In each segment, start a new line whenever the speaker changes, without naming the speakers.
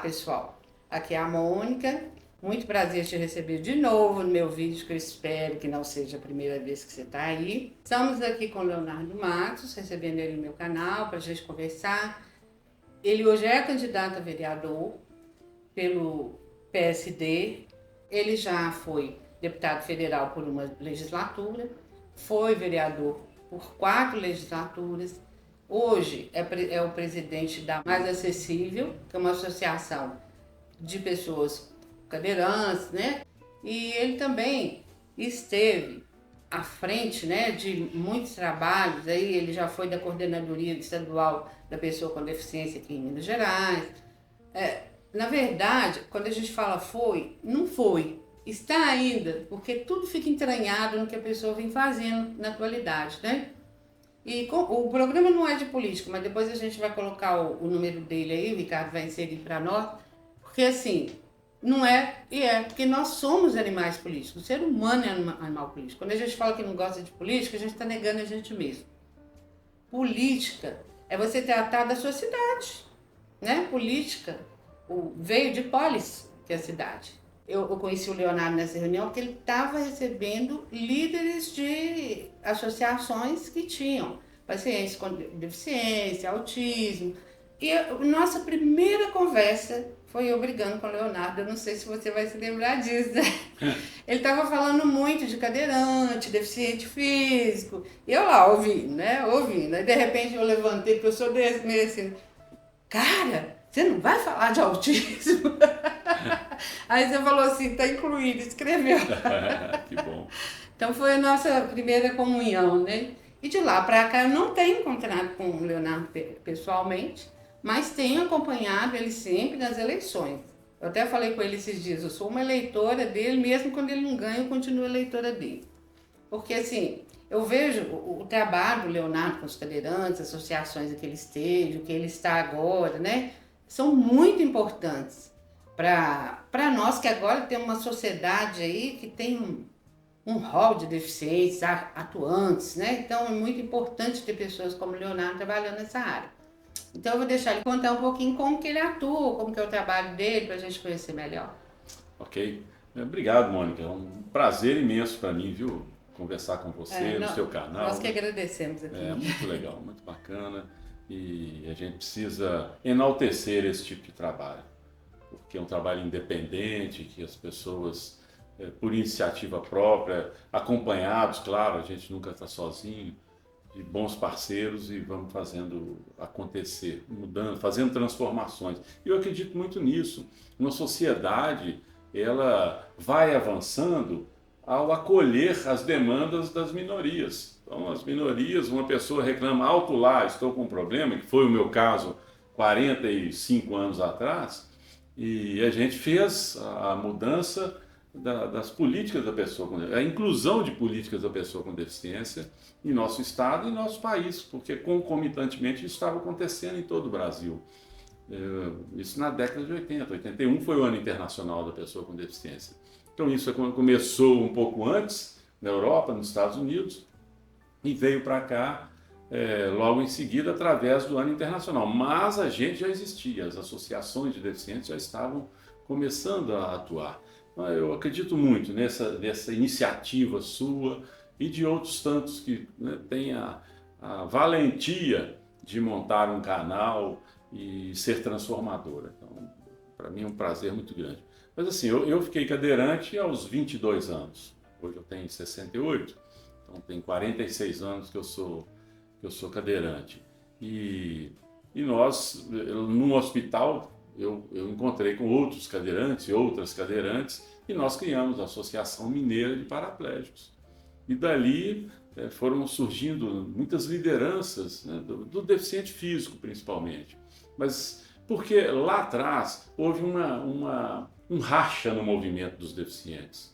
pessoal, aqui é a Mônica, muito prazer te receber de novo no meu vídeo, que eu espero que não seja a primeira vez que você está aí. Estamos aqui com o Leonardo Matos, recebendo ele no meu canal para a gente conversar. Ele hoje é candidato a vereador pelo PSD, ele já foi deputado federal por uma legislatura, foi vereador por 4 legislaturas. Hoje é o presidente da Mais Acessível, que é uma associação de pessoas cadeirantes, né? E ele também esteve à frente, né, de muitos trabalhos. Aí ele já foi da coordenadoria estadual da pessoa com deficiência aqui em Minas Gerais. Na verdade, quando a gente fala foi, não foi. Está ainda, porque tudo fica entranhado no que a pessoa vem fazendo na atualidade, né? E o programa não é de política, mas depois a gente vai colocar o número dele aí, o Ricardo vai inserir para nós, porque assim, não é, e é, porque nós somos animais políticos, o ser humano é animal político. Quando a gente fala que não gosta de política, a gente está negando a gente mesmo. Política é você tratar da sua cidade, né? Política veio de polis, que é a cidade. Eu conheci o Leonardo nessa reunião porque ele estava recebendo líderes de associações que tinham pacientes com deficiência, autismo. E a nossa primeira conversa foi eu brigando com o Leonardo. Eu não sei se você vai se lembrar disso, né? Ele estava falando muito de cadeirante, deficiente físico. E eu lá ouvindo, né? Ouvindo. Aí de repente eu levantei, porque eu sou desse, meio assim, cara, você não vai falar de autismo? Aí você falou assim, tá incluído, escreveu.
Que bom.
Então foi a nossa primeira comunhão, né? E de lá para cá eu não tenho encontrado com o Leonardo pessoalmente, mas tenho acompanhado ele sempre nas eleições. Eu até falei com ele esses dias, eu sou uma eleitora dele, mesmo quando ele não ganha, eu continuo eleitora dele. Porque assim, eu vejo o trabalho do Leonardo com os cadeirantes, associações que ele esteve, o que ele está agora, né? São muito importantes para nós que agora temos uma sociedade aí que tem um rol de deficientes atuantes, né? Então é muito importante ter pessoas como o Leonardo trabalhando nessa área. Então eu vou deixar ele contar um pouquinho como que ele atua, como que é o trabalho dele, para a gente conhecer melhor.
Ok. Obrigado, Mônica. É um prazer imenso para mim, viu? Conversar com você no seu canal.
Nós que agradecemos aqui.
É muito legal, muito bacana. E a gente precisa enaltecer esse tipo de trabalho, porque é um trabalho independente, que as pessoas, por iniciativa própria, acompanhados, claro, a gente nunca está sozinho, de bons parceiros e vamos fazendo acontecer, mudando, fazendo transformações. E eu acredito muito nisso. Uma sociedade, ela vai avançando ao acolher as demandas das minorias. Então, as minorias, uma pessoa reclama alto lá, estou com um problema, que foi o meu caso 45 anos atrás, e a gente fez a mudança das políticas da pessoa com deficiência, a inclusão de políticas da pessoa com deficiência em nosso estado e em nosso país, porque concomitantemente isso estava acontecendo em todo o Brasil. Isso na década de 80. 81 foi o ano internacional da pessoa com deficiência. Então isso começou um pouco antes, na Europa, nos Estados Unidos, e veio para cá logo em seguida através do ano internacional. Mas a gente já existia, as associações de deficientes já estavam começando a atuar. Eu acredito muito nessa iniciativa sua e de outros tantos que, né, têm a valentia de montar um canal e ser transformadora. Então, para mim é um prazer muito grande. Mas assim, eu fiquei cadeirante aos 22 anos. Hoje eu tenho 68, então tem 46 anos que eu sou cadeirante. E nós, num hospital, eu encontrei com outros cadeirantes e outras cadeirantes e nós criamos a Associação Mineira de Paraplégicos. E dali foram surgindo muitas lideranças, né, do deficiente físico principalmente. Mas porque lá atrás houve um racha no movimento dos deficientes.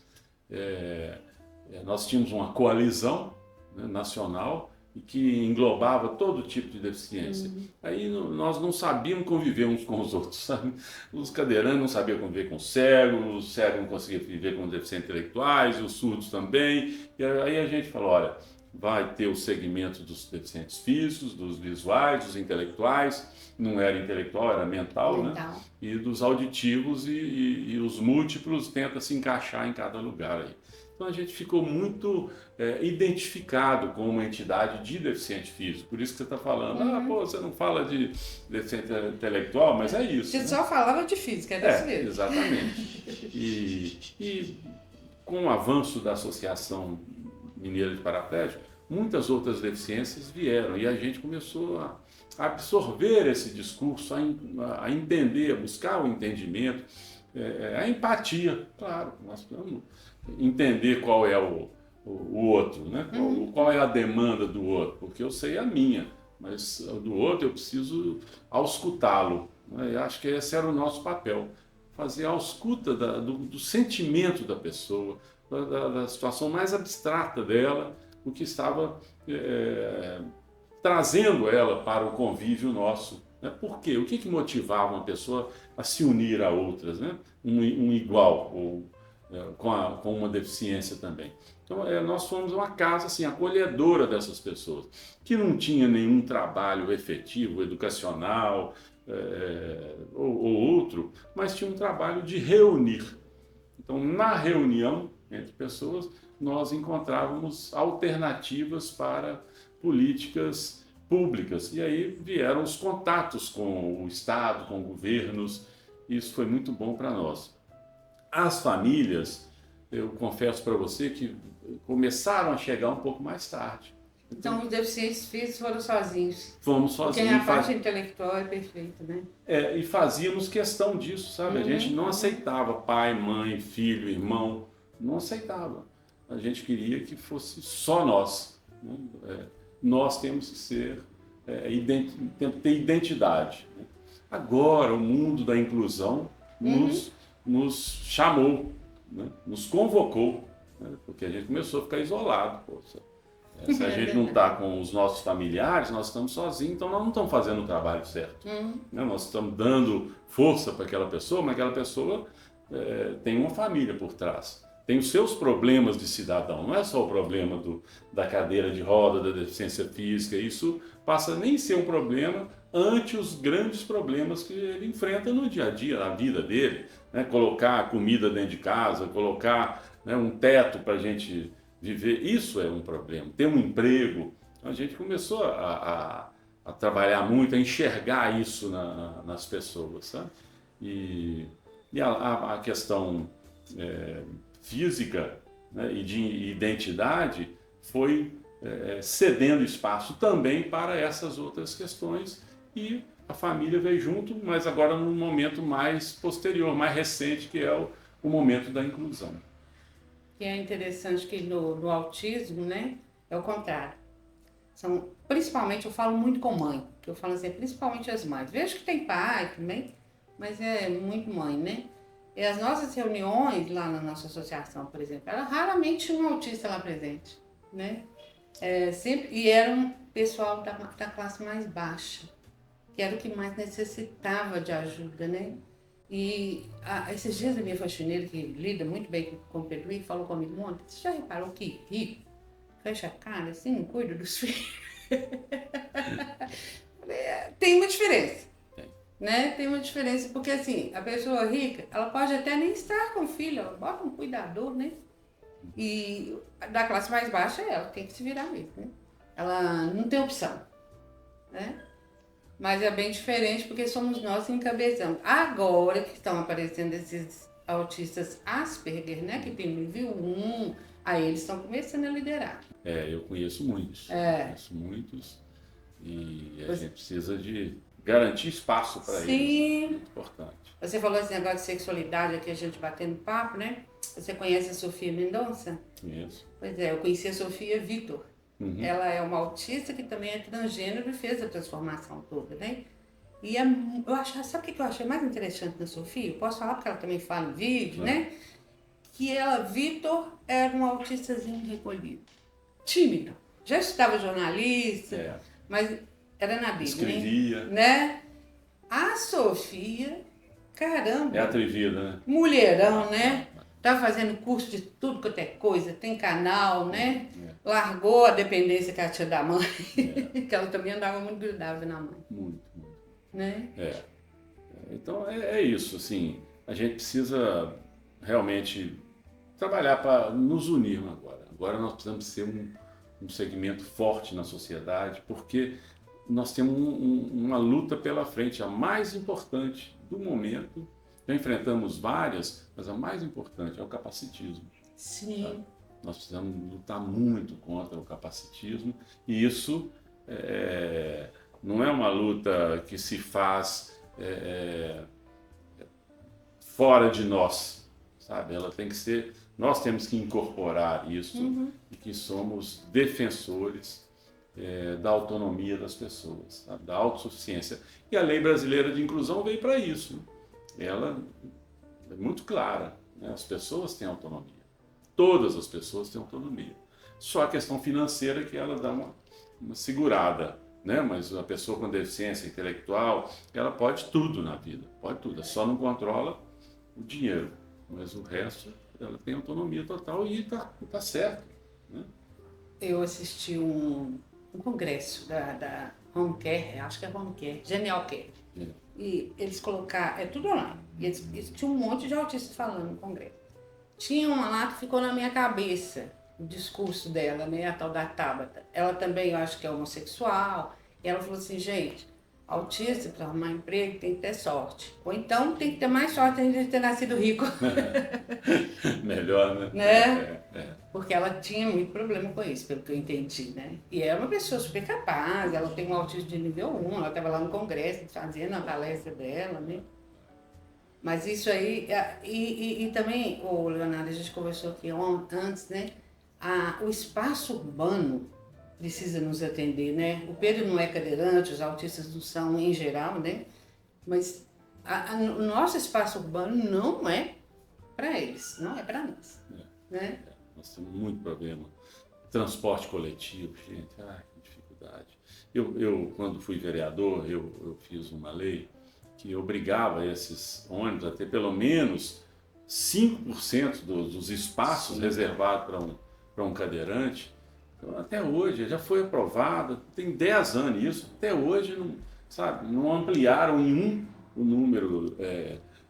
Nós tínhamos uma coalizão, né, nacional e que englobava todo tipo de deficiência. Aí nós não sabíamos conviver uns com os outros, sabe? Os cadeirantes não sabiam conviver com os cegos não conseguiam viver com os deficientes intelectuais, os surdos também. E aí a gente falou, olha, vai ter o segmento dos deficientes físicos, dos visuais, dos intelectuais, não era intelectual, era mental, né? E dos auditivos e os múltiplos tenta se encaixar em cada lugar aí. Então a gente ficou muito identificado com uma entidade de deficiente físico. Por isso que você está falando, pô, você não fala de deficiente intelectual, mas é isso.
Você só falava de física, é desse mesmo.
Exatamente. E com o avanço da Associação Mineira de Paraplégicos, muitas outras deficiências vieram e a gente começou a absorver esse discurso, a entender, a buscar o entendimento, a empatia, claro, nós precisamos entender qual é o outro, né? Qual é a demanda do outro, porque eu sei a minha, mas do outro eu preciso auscultá-lo, né? Eu acho que esse era o nosso papel, fazer a ausculta do sentimento da pessoa, da situação mais abstrata dela, o que estava trazendo ela para o convívio nosso. Né? Por quê? O que motivava uma pessoa a se unir a outras, né? Um igual, ou com uma deficiência também. Então, nós fomos uma casa assim, acolhedora dessas pessoas, que não tinha nenhum trabalho efetivo, educacional ou outro, mas tinha um trabalho de reunir. Então, na reunião entre pessoas, nós encontrávamos alternativas para políticas públicas. E aí vieram os contatos com o Estado, com governos, e isso foi muito bom para nós. As famílias, eu confesso para você que começaram a chegar um pouco mais tarde.
Então os deficientes físicos foram sozinhos.
Fomos sozinhos.
Porque a parte intelectual é perfeita, né?
E fazíamos questão disso, sabe? A gente não aceitava pai, mãe, filho, irmão, não aceitava. A gente queria que fosse só nós. Né? Nós temos que ser, ter identidade. Né? Agora, o mundo da inclusão nos chamou, né? Nos convocou, né? Porque a gente começou a ficar isolado. Poxa. Se a gente não está com os nossos familiares, nós estamos sozinhos, então nós não estamos fazendo o trabalho certo. Né? Nós estamos dando força para aquela pessoa, mas aquela pessoa tem uma família por trás. Tem os seus problemas de cidadão, não é só o problema da cadeira de roda, da deficiência física, isso passa a nem ser um problema ante os grandes problemas que ele enfrenta no dia a dia, na vida dele. Né? Colocar comida dentro de casa, colocar, né, um teto para a gente viver, isso é um problema. Ter um emprego, a gente começou a trabalhar muito, a enxergar isso nas pessoas. Sabe? E a questão física, né, e de identidade foi cedendo espaço também para essas outras questões e a família veio junto, mas agora num momento mais posterior, mais recente, que é o momento da inclusão.
E é interessante que no autismo, né, é o contrário. Principalmente, eu falo muito com mãe, que eu falo assim, principalmente as mães. Vejo que tem pai também, mas é muito mãe, né? E as nossas reuniões lá na nossa associação, por exemplo, era raramente um autista lá presente, né? E era um pessoal da classe mais baixa, que era o que mais necessitava de ajuda, né? E esses dias a minha faxineira, que lida muito bem com o Pedro, falou comigo, Mônica, você já reparou que rico fecha a cara assim, não cuida dos filhos? Tem uma diferença. Né? Tem uma diferença, porque assim, a pessoa rica, ela pode até nem estar com o filho, ela bota um cuidador, né? E da classe mais baixa, ela tem que se virar mesmo, né? Ela não tem opção, né? Mas é bem diferente porque somos nós que encabeçamos. Agora que estão aparecendo esses autistas Asperger, né? Que tem nível 1, aí eles estão começando a liderar.
Eu conheço muitos. Conheço muitos e a gente precisa de garantir espaço para eles. Sim. É muito importante.
Você falou esse negócio de sexualidade aqui, a gente batendo papo, né? Você conhece a Sofia Mendonça?
Conheço.
Pois é, eu conheci a Sofia Vitor. Ela é uma autista que também é transgênero e fez a transformação toda, né? E sabe o que eu achei mais interessante da Sofia? Eu posso falar porque ela também fala em vídeo, né? Que ela, Vitor, era um autistazinho recolhido. Tímido. Já estudava jornalista, mas era na Bíblia,
escrevia,
né? A Sofia, caramba.
É atrevida, né?
Mulherão, né? tá fazendo curso de tudo quanto é coisa, tem canal, né? Largou a dependência que ela tinha da mãe, que ela também andava muito grudada na mãe.
Muito, muito.
Né?
Então é isso, assim, a gente precisa realmente trabalhar para nos unirmos agora. Agora nós precisamos ser um segmento forte na sociedade, porque nós temos uma luta pela frente, a mais importante do momento. Já enfrentamos várias, mas a mais importante é o capacitismo.
Sim.
Sabe? Nós precisamos lutar muito contra o capacitismo, e isso não é uma luta que se faz fora de nós, sabe? Ela tem que ser, nós temos que incorporar isso, e que somos defensores da autonomia das pessoas, sabe? Da autossuficiência. E a Lei Brasileira de Inclusão veio para isso. Ela é muito clara, né? As pessoas têm autonomia. Todas as pessoas têm autonomia. Só a questão financeira que ela dá uma segurada, né? Mas a pessoa com deficiência intelectual, ela pode tudo na vida, pode tudo. Só não controla o dinheiro, mas o resto ela tem autonomia total e tá certo, né?
Eu assisti um congresso da Home Care, acho que é Home Care, Genial Care. E eles colocaram, é tudo online, e eles tinham um monte de autistas falando no congresso. Tinha uma lá que ficou na minha cabeça, o discurso dela, né, a tal da Tabata. Ela também, eu acho que é homossexual, e ela falou assim, gente, autista, para arrumar emprego, tem que ter sorte. Ou então tem que ter mais sorte ainda de ter nascido rico.
Melhor, né?
Porque ela tinha muito problema com isso, pelo que eu entendi, né? E é uma pessoa super capaz, ela tem um autismo de nível 1, ela estava lá no congresso fazendo a palestra dela, né? Mas isso aí, e também, Leonardo, a gente conversou aqui antes, né? O espaço urbano precisa nos atender, né? O Pedro não é cadeirante, os autistas não são em geral, né? Mas o nosso espaço urbano não é para eles, não é para nós, né?
Nós temos muito problema. Transporte coletivo, gente, que dificuldade. Eu quando fui vereador, eu fiz uma lei que obrigava esses ônibus a ter pelo menos 5% dos espaços reservados para um cadeirante. Então, até hoje, já foi aprovado, tem 10 anos isso, até hoje não ampliaram em o número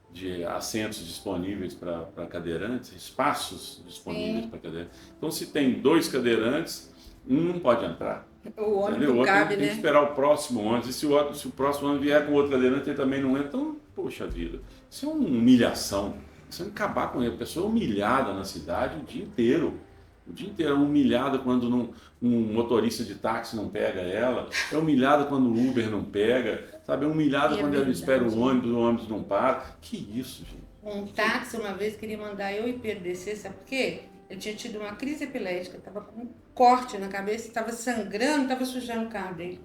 de assentos disponíveis para cadeirantes, espaços disponíveis para cadeirantes. Então, se tem 2 cadeirantes, um não pode entrar.
O ônibus não cabe,
tem que esperar o próximo ônibus. E se o próximo ônibus vier com outro cadeirante, ele também não entra. Então, poxa vida, isso é uma humilhação. Isso é acabar com ele. A pessoa é humilhada na cidade o dia inteiro. O dia inteiro é humilhada quando um motorista de táxi não pega ela, é humilhada quando o Uber não pega, sabe? É humilhada quando ela espera o ônibus não para. Que isso, gente?
Um táxi uma vez queria mandar eu e Pedro descer, sabe por quê? Ele tinha tido uma crise epilética, estava com um corte na cabeça, estava sangrando, estava sujando o carro dele.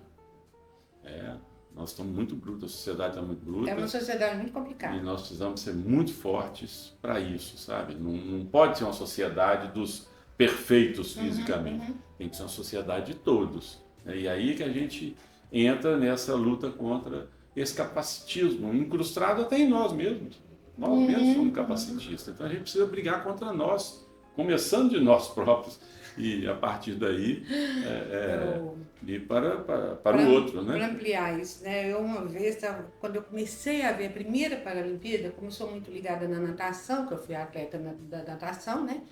Nós estamos muito brutos, a sociedade está muito bruta.
É uma sociedade muito complicada.
E nós precisamos ser muito fortes para isso, sabe? Não pode ser uma sociedade dos perfeitos fisicamente. Tem que ser uma sociedade de todos. E aí que a gente entra nessa luta contra esse capacitismo, incrustado até em nós mesmos. Nós mesmos somos capacitistas. Então a gente precisa brigar contra nós, começando de nós próprios, e a partir daí ir para o outro, né?
Para ampliar isso, né? Eu uma vez, quando eu comecei a ver a primeira Paralimpíada, como eu sou muito ligada na natação, que eu fui atleta da natação, né?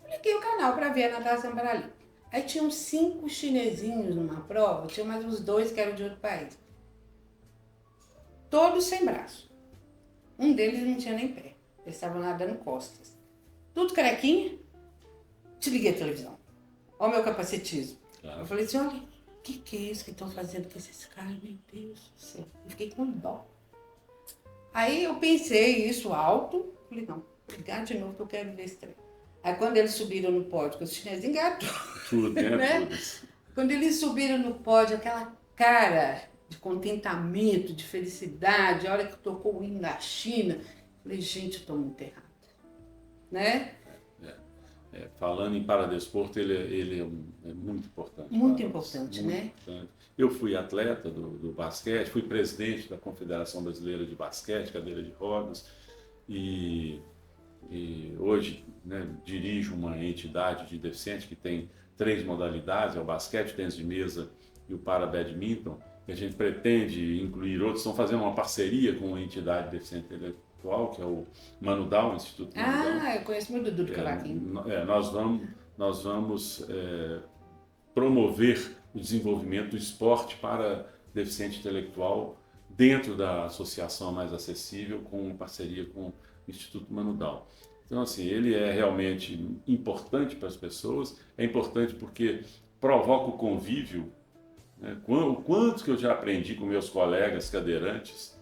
Eu liguei o canal para ver a natação paralímpica. Aí tinham 5 chinesinhos numa prova, tinha mais uns 2 que eram de outro país. Todos sem braço. Um deles não tinha nem pé. Eles estavam nadando costas. Tudo carequinha. Desliguei a televisão. Olha o meu capacitismo. Claro. Eu falei assim, olha, o que é isso que estão fazendo com esses caras? Meu Deus do céu. Eu fiquei com dó. Aí eu pensei isso alto. Falei, não, vou ligar de novo que eu quero ver esse trem. Aí quando eles subiram no pódio, que os chineses engatou.
Tudo, né?
Quando eles subiram no pódio, aquela cara de contentamento, de felicidade, a hora que tocou o hino da China, falei, gente, eu estou muito errada. Né?
Falando em paradesporto, ele é muito importante.
Muito importante, né?
Importante. Eu fui atleta do basquete, fui presidente da Confederação Brasileira de Basquete, cadeira de rodas, e e hoje, né, dirijo uma entidade de deficiente que tem 3 modalidades, é o basquete, o tênis de mesa e o para-badminton, que a gente pretende incluir outros. Estão fazendo uma parceria com uma entidade de deficiente intelectual, que é o Manudal, o Instituto Manudal.
Ah, eu conheço muito do Cavaquinho.
Nós vamos promover o desenvolvimento do esporte para deficiente intelectual dentro da Associação Mais Acessível, com parceria com o Instituto Manudal. Então, assim, ele é realmente importante para as pessoas, é importante porque provoca o convívio, né? O quanto que eu já aprendi com meus colegas cadeirantes,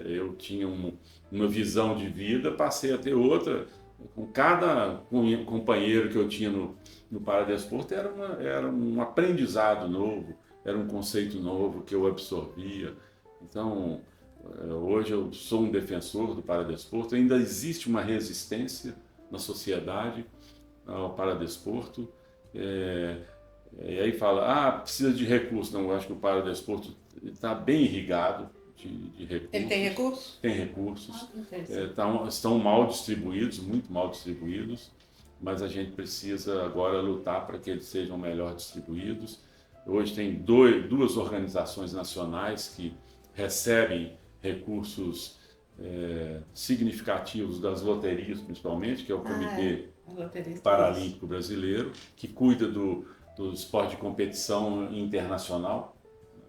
eu tinha uma visão de vida, passei a ter outra. Com cada companheiro que eu tinha no Paradesporto era um aprendizado novo, era um conceito novo que eu absorvia. Então, hoje eu sou um defensor do Paradesporto. Ainda existe uma resistência na sociedade ao Paradesporto. E aí fala, precisa de recursos. Não, eu acho que o Paradesporto está bem irrigado de recursos.
Ele tem recursos?
Tem recursos. Estão mal distribuídos, muito mal distribuídos, mas a gente precisa agora lutar para que eles sejam melhor distribuídos. Hoje tem duas organizações nacionais que recebem recursos significativos das loterias, principalmente, que é o Comitê Paralímpico Brasileiro, que cuida do esporte de competição internacional,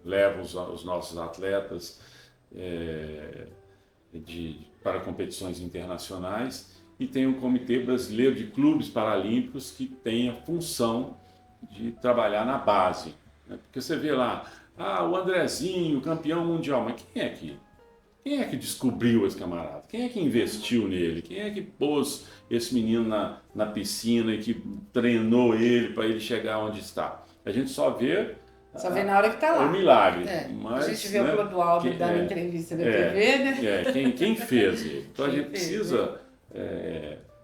leva os nossos atletas para competições internacionais, e tem o Comitê Brasileiro de Clubes Paralímpicos, que tem a função de trabalhar na base, né? Porque você vê lá, o Andrezinho, campeão mundial, mas quem é que descobriu esse camarada? Quem é que investiu nele? Quem é que pôs esse menino na piscina e que treinou ele para ele chegar onde está? A gente só vê
na hora que está lá.
O milagre.
Mas, a gente vê o Clodoaldo dando entrevista na TV, né?
Quem fez ele. Então a gente precisa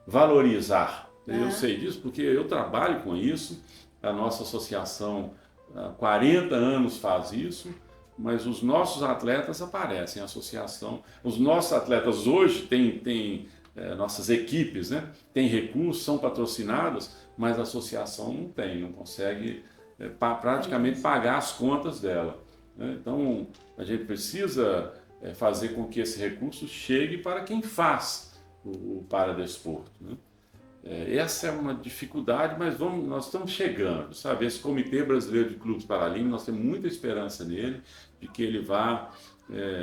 valorizar. Eu sei disso porque eu trabalho com isso, a nossa associação há 40 anos faz isso, mas os nossos atletas aparecem, a associação. Os nossos atletas hoje têm nossas equipes, né? Tem recursos, são patrocinadas, mas a associação não consegue praticamente pagar as contas dela, né? Então a gente precisa fazer com que esse recurso chegue para quem faz o paradesporto, né? Essa é uma dificuldade, mas nós estamos chegando, sabe? Esse Comitê Brasileiro de Clubes Paralímpicos, nós temos muita esperança nele, de que ele vá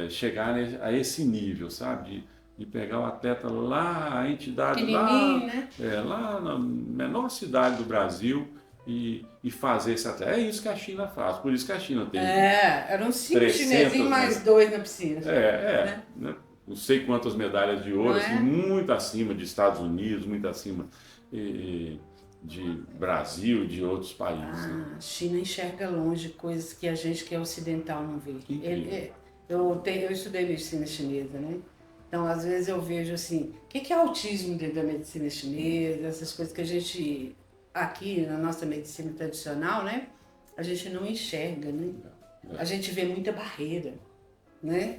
chegar a esse nível, sabe? De pegar o atleta lá, a entidade lá,
né?
Lá na menor cidade do Brasil, e fazer esse atleta. É isso que a China faz, por isso que a China tem...
eram 5 chinesinhos mais 2 na piscina.
Né? Não sei quantas medalhas de ouro, assim, muito acima de Estados Unidos, muito acima de Brasil e de outros países. Né?
A China enxerga longe coisas que a gente que é ocidental não vê. Eu estudei medicina chinesa, né? Então, às vezes eu vejo assim, o que é autismo dentro da medicina chinesa, essas coisas que a gente, aqui na nossa medicina tradicional, né? A gente não enxerga, né? A gente vê muita barreira, né?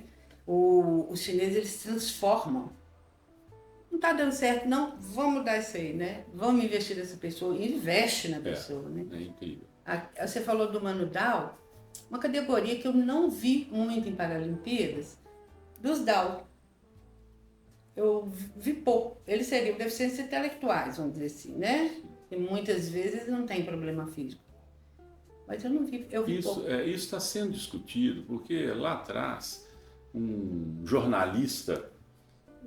Os chineses, eles se transformam. Não está dando certo, não, vamos mudar isso aí, né? Vamos investir nessa pessoa, investe na pessoa, né?
É incrível.
Você falou do Manudal, uma categoria que eu não vi muito em Paralimpíadas, dos DAO. Eu vi pouco. Eles seriam deficientes intelectuais, vamos dizer assim, né? E muitas vezes não tem problema físico. Mas eu não vi, eu vi pouco.
Isso está sendo discutido, porque lá atrás um jornalista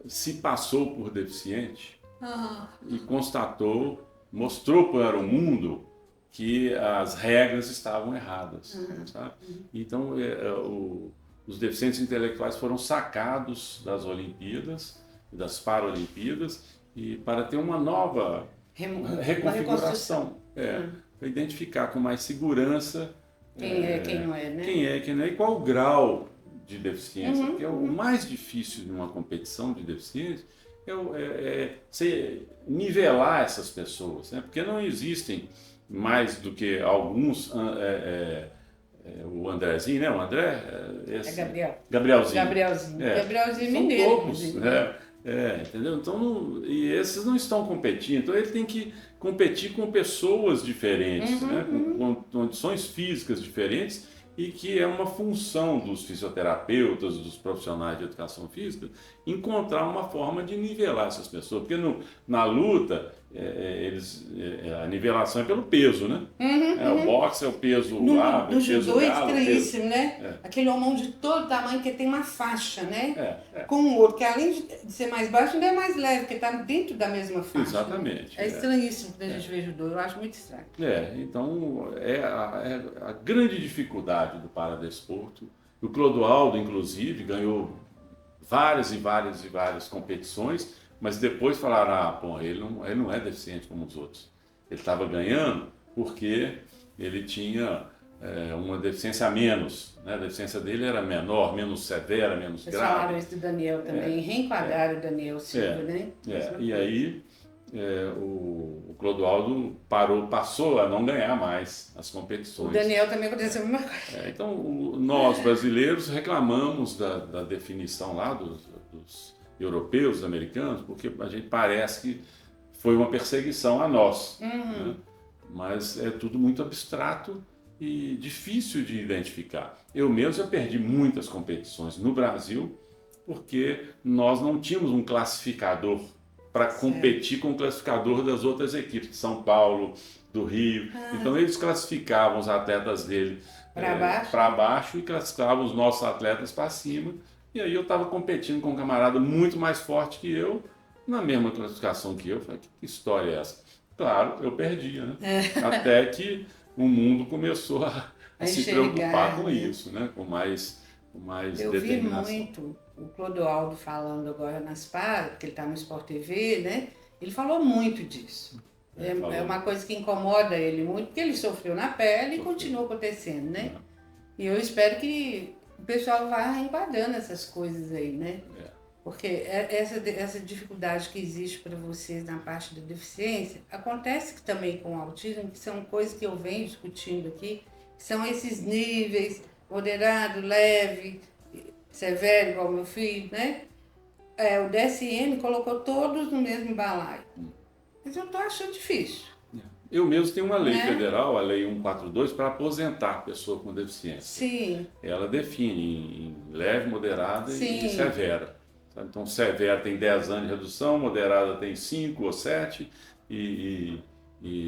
se passou por deficiente e mostrou para o mundo que as regras estavam erradas, sabe? Então, os deficientes intelectuais foram sacados das Olimpíadas, das Paralimpíadas, e para ter uma nova reconfiguração, para identificar com mais segurança
quem não é, né?
Quem não é e qual o grau de deficiência, porque o mais difícil numa competição de deficiência nivelar essas pessoas, né? Porque não existem mais do que alguns, o Andrezinho, né? O André,
Gabrielzinho.
Gabrielzinho.
Gabrielzinho
São
mineiro.
poucos, né? Entendeu? Então, e esses não estão competindo, então ele tem que competir com pessoas diferentes, né? Com condições físicas diferentes e que é uma função dos fisioterapeutas, dos profissionais de educação física, encontrar uma forma de nivelar essas pessoas, porque na luta a nivelação é pelo peso, né? O boxe é o peso A, o
No
peso
judô é
galo,
estranhíssimo, né? Aquele homão de todo tamanho que tem uma faixa, né?
É.
Com o outro, que além de ser mais baixo, ainda é mais leve, porque está dentro da mesma faixa.
Exatamente.
Né? É estranhíssimo quando a gente vê judô, eu acho muito estranho.
Então é a grande dificuldade do paradesporto. O Clodoaldo, inclusive, ganhou várias e várias e várias competições, mas depois falaram, bom, ele não é deficiente como os outros. Ele estava ganhando porque ele tinha uma deficiência a menos, né? A deficiência dele era menor, menos severa, menos
Vocês
grave.
falaram isso do Daniel também, reenquadraram o Daniel Silva, né?
E aí o Clodoaldo passou a não ganhar mais as competições.
O Daniel também aconteceu a mesma coisa.
Então, nós brasileiros reclamamos da definição lá dos europeus, dos americanos, porque a gente parece que foi uma perseguição a nós. Né? Mas é tudo muito abstrato e difícil de identificar. Eu mesmo já perdi muitas competições no Brasil porque nós não tínhamos um classificador para competir com o classificador das outras equipes, de São Paulo, do Rio. Então eles classificavam os atletas dele para baixo e classificavam os nossos atletas para cima. E aí eu estava competindo com um camarada muito mais forte que eu, na mesma classificação que eu. Falei, que história é essa? Claro, eu perdia, né? Até que o mundo começou a se preocupar com isso, né? Com mais
eu
determinação.
Vi muito o Clodoaldo falando agora nas paradas, porque ele está no Sport TV, né? Ele falou muito disso. É uma coisa que incomoda ele muito, porque ele sofreu na pele e continua acontecendo, né? E eu espero que o pessoal vá reenquadrando essas coisas aí, né? Porque essa dificuldade que existe para vocês na parte da deficiência, acontece também com o autismo, que são coisas que eu venho discutindo aqui, que são esses níveis, moderado, leve, severo, igual meu filho, né? O DSM colocou todos no mesmo balaio. Mas eu tô achando difícil.
Eu mesmo tenho uma lei federal, a Lei 142, para aposentar a pessoa com deficiência.
Sim.
Ela define em leve, moderada e severa. Então, severa tem 10 anos de redução, moderada tem 5 ou 7 e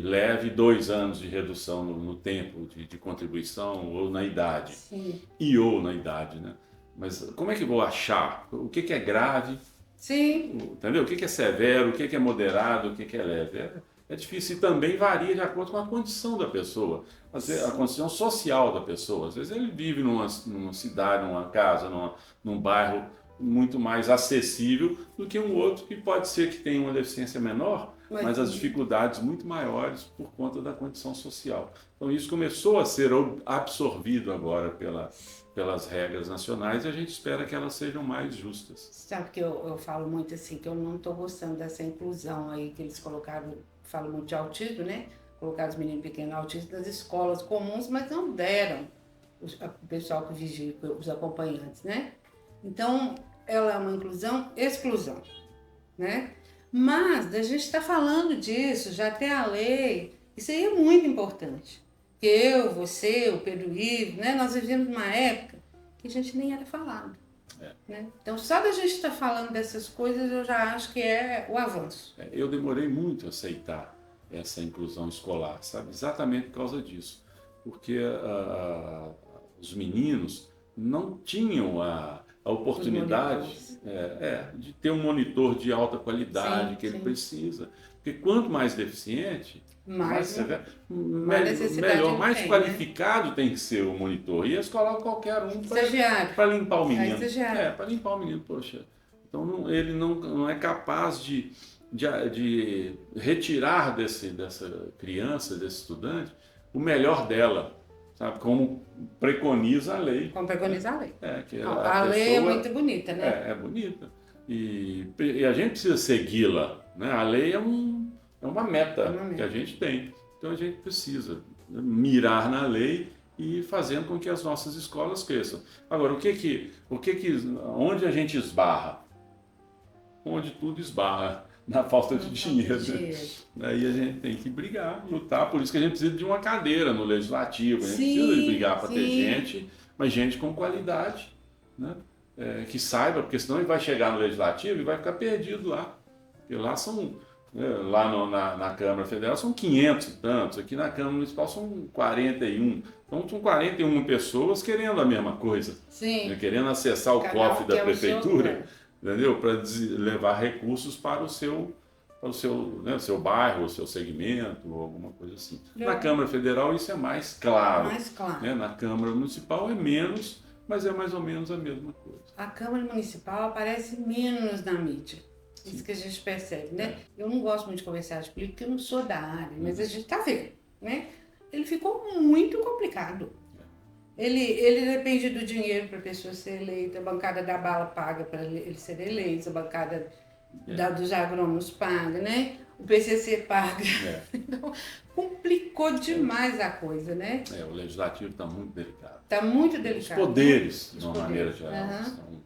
leve 2 anos de redução no tempo de contribuição ou na idade.
Sim.
Ou na idade, né? Mas como é que eu vou achar? O que é grave?
Sim.
Entendeu? O que é severo? O que é moderado? O que é leve? É difícil e também varia de acordo com a condição da pessoa, a condição social da pessoa. Às vezes ele vive numa cidade, numa casa, num bairro muito mais acessível do que um outro que pode ser que tenha uma deficiência menor, mas as dificuldades muito maiores por conta da condição social. Então isso começou a ser absorvido agora pelas regras nacionais e a gente espera que elas sejam mais justas.
Sabe que eu falo muito assim, que eu não estou gostando dessa inclusão aí que eles colocaram, falo muito de autismo, né? Colocaram os meninos pequenos autistas nas escolas comuns, mas não deram o pessoal que vigia, os acompanhantes, né? Então, ela é uma exclusão, né? Mas a gente está falando disso, já tem a lei, isso aí é muito importante. Que eu, você, o Pedro Ivo, né? Nós vivemos uma época que a gente nem era falado. Né? Então, só da gente estar falando dessas coisas, eu já acho que é o avanço.
Eu demorei muito a aceitar essa inclusão escolar, sabe? Exatamente por causa disso. Porque os meninos não tinham a oportunidade de ter um monitor de alta qualidade que ele precisa. Porque quanto mais deficiente, melhor, mais qualificado tem que ser o monitor. E a escola qualquer um para limpar o menino. Para limpar o menino, poxa. Então ele não é capaz de retirar dessa criança, desse estudante, o melhor dela. Sabe, como preconiza a lei.
Como preconiza a lei.
A
lei é muito bonita, né?
É bonita. E a gente precisa segui-la. Né? A lei é uma meta que a gente tem. Então a gente precisa mirar na lei e fazendo com que as nossas escolas cresçam. Agora, onde a gente esbarra? onde tudo esbarra na falta de dinheiro. Aí a gente tem que brigar, lutar, por isso que a gente precisa de uma cadeira no legislativo, a gente precisa de brigar para ter gente, mas gente com qualidade, né? Que saiba, porque senão ele vai chegar no legislativo e vai ficar perdido lá. Porque lá são, na Câmara Federal são 500 e tantos, aqui na Câmara Municipal são 41. Então são 41 pessoas querendo a mesma coisa, né? Querendo acessar o cofre da prefeitura, entendeu? Para levar recursos para o seu seu bairro, o seu segmento, ou alguma coisa assim. Na Câmara Federal isso é mais claro. Né? Na Câmara Municipal é menos, mas é mais ou menos a mesma coisa.
A Câmara Municipal aparece menos na mídia. Sim. Isso que a gente percebe, né? Eu não gosto muito de conversar de política, porque eu não sou da área, mas a gente está vendo, né? Ele ficou muito complicado. Ele depende do dinheiro para a pessoa ser eleita, a bancada da bala paga para ele ser eleito, a bancada dos agrônomos paga, né? O PCC paga. Então, complicou demais a coisa, né?
O legislativo está muito delicado.
Está muito delicado.
Os poderes, de uma maneira geral, estão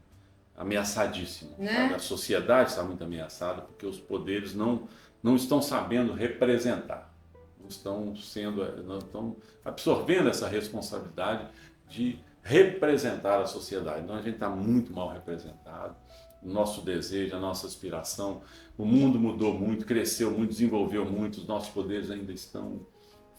ameaçadíssimos. Né? A sociedade está muito ameaçada porque os poderes não estão sabendo representar. Não estão absorvendo essa responsabilidade de representar a sociedade. Então a gente está muito mal representado. O nosso desejo, a nossa aspiração, o mundo mudou muito, cresceu muito, desenvolveu muito, os nossos poderes ainda estão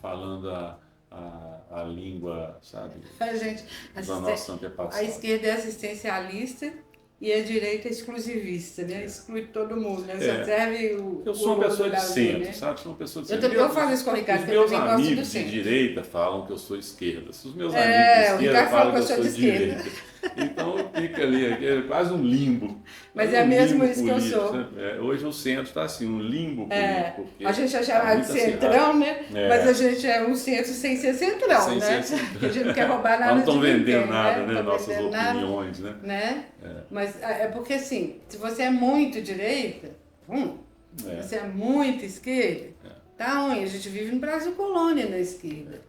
falando a língua, sabe, da nossa antepassada.
A esquerda é assistencialista e a direita é exclusivista, né? Exclui todo mundo, né? Só serve
eu sou uma pessoa de centro, né? Sabe? Sou uma pessoa de centro.
Eu falo isso com o Ricardo,
porque eu também gosto do centro. Os meus amigos de direita falam que eu sou esquerda. Os meus amigos de esquerda falam que eu sou de direita. Então fica ali, é quase um limbo.
Mas é mesmo isso que eu sou.
Hoje o centro está assim, um limbo político.
A gente é chamado de centrão, né? Mas a gente é um centro sem ser centrão, né? Porque a gente não quer roubar nada de ninguém.
Não estão vendendo nada, né? Nossas opiniões, né?
Mas é porque assim, se você é muito direita, você é muito esquerda, tá ruim. A gente vive no Brasil colônia na esquerda.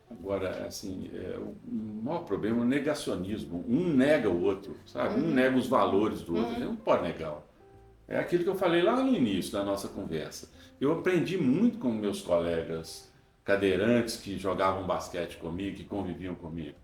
Agora, assim, o maior problema é o negacionismo. Um nega o outro, sabe? Um nega os valores do outro. Ele não pode negar. É aquilo que eu falei lá no início da nossa conversa. Eu aprendi muito com meus colegas cadeirantes que jogavam basquete comigo, que conviviam comigo.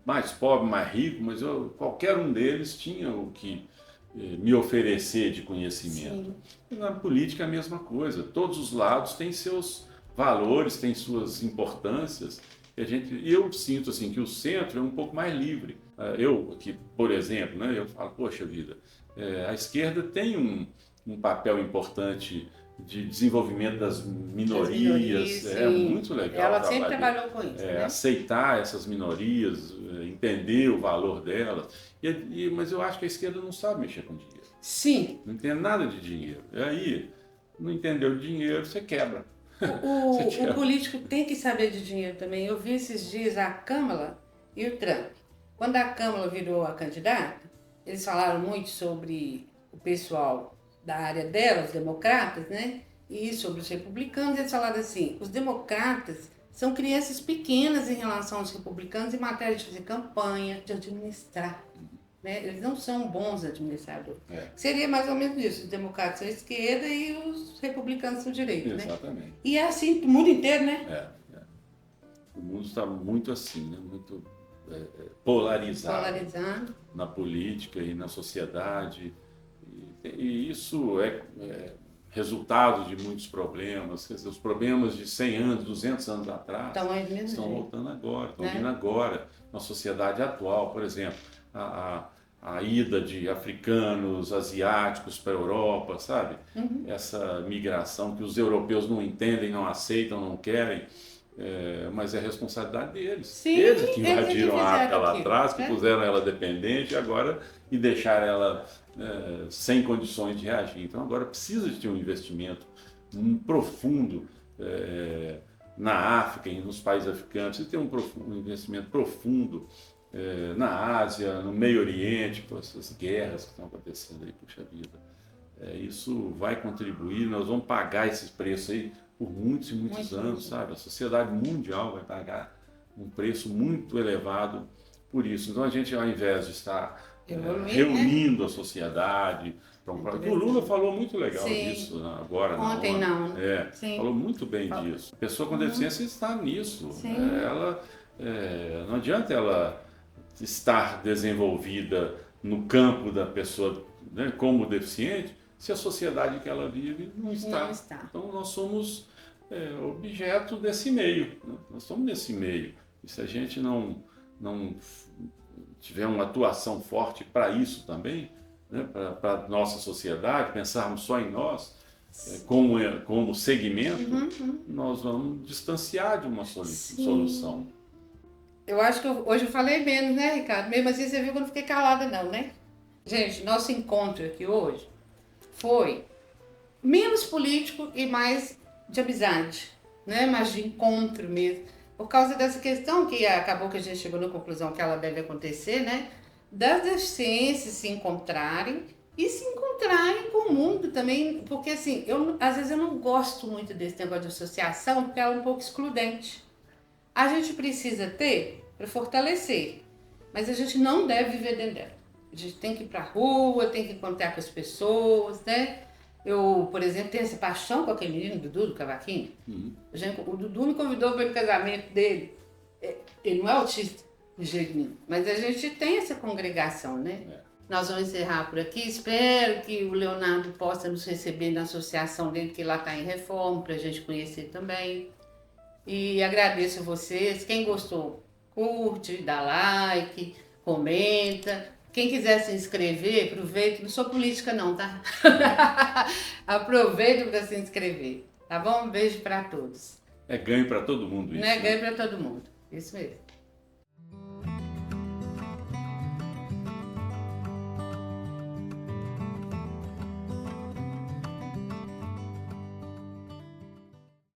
Mais pobre, mais rico, mas qualquer um deles tinha o que me oferecer de conhecimento. E na política é a mesma coisa. Todos os lados têm seus valores, têm suas importâncias. E eu sinto assim que o centro é um pouco mais livre. Eu aqui, por exemplo, né, eu falo, poxa vida, a esquerda tem um papel importante de desenvolvimento das minorias. É muito legal.
Ela sempre trabalhou com isso. Né?
Aceitar essas minorias, entender o valor delas. Mas eu acho que a esquerda não sabe mexer com dinheiro.
Sim.
Não entende nada de dinheiro. E aí, não entendeu dinheiro, você quebra.
O político tem que saber de dinheiro também. Eu vi esses dias a Câmara e o Trump. Quando a Câmara virou a candidata, eles falaram muito sobre o pessoal da área dela, os democratas, né? E sobre os republicanos. Eles falaram assim, os democratas são crianças pequenas em relação aos republicanos em matéria de fazer campanha, de administrar. Né? Eles não são bons administradores. Seria mais ou menos isso, os democratas são a esquerda e os republicanos são a direita.
Exatamente.
Né? E é assim no mundo inteiro, né?
O mundo está muito assim, né? Muito polarizado na política e na sociedade. E isso é resultado de muitos problemas. Quer dizer, os problemas de 100 anos, 200 anos atrás estão voltando agora, estão vindo agora na sociedade atual. Por exemplo, a ida de africanos, asiáticos para a Europa, sabe? Essa migração que os europeus não entendem, não aceitam, não querem, mas é responsabilidade deles.
Sim,
eles que invadiram a África lá atrás, que puseram ela dependente e deixaram ela sem condições de reagir. Então agora precisa de ter um investimento profundo na África e nos países africanos, precisa ter um investimento profundo na Ásia, no Meio Oriente, com essas guerras que estão acontecendo aí, puxa vida. Isso vai contribuir, nós vamos pagar esses preços aí por muitos e muitos anos, sabe? A sociedade mundial vai pagar um preço muito elevado por isso. Então a gente, ao invés de estar reunindo a sociedade. O Lula falou muito legal disso, né, agora.
Ontem não. Né?
Falou muito bem disso. A pessoa com deficiência está nisso. Não adianta ela estar desenvolvida no campo da pessoa, né, como deficiente, se a sociedade que ela vive não está. Então nós somos objeto desse meio. Né? Nós estamos nesse meio. E se a gente não tiver uma atuação forte para isso também, né, para a nossa sociedade, pensarmos só em nós, como segmento, nós vamos distanciar de uma solução.
Eu acho que hoje eu falei menos, né, Ricardo? Mesmo assim, você viu que eu não fiquei calada, não, né? Gente, nosso encontro aqui hoje foi menos político e mais de amizade, né? Mais de encontro mesmo. Por causa dessa questão que acabou que a gente chegou na conclusão que ela deve acontecer, né? Das deficiências se encontrarem e se encontrarem com o mundo também, porque assim, às vezes eu não gosto muito desse negócio de associação, porque ela é um pouco excludente. A gente precisa ter para fortalecer, mas a gente não deve viver dentro dela. A gente tem que ir para a rua, tem que encontrar com as pessoas, né? Eu, por exemplo, tenho essa paixão com aquele menino, Dudu, do cavaquinho. O Dudu me convidou para ir no casamento dele. Ele não é autista, de jeito nenhum. Mas a gente tem essa congregação, né? Nós vamos encerrar por aqui. Espero que o Leonardo possa nos receber na associação dele, que lá está em reforma, para a gente conhecer também. E agradeço a vocês. Quem gostou, curte, dá like, comenta. Quem quiser se inscrever, aproveita. Não sou política não, tá? Aproveita para se inscrever. Tá bom? Um beijo para todos.
É ganho para todo mundo isso.
Não é ganho para todo mundo. Isso mesmo.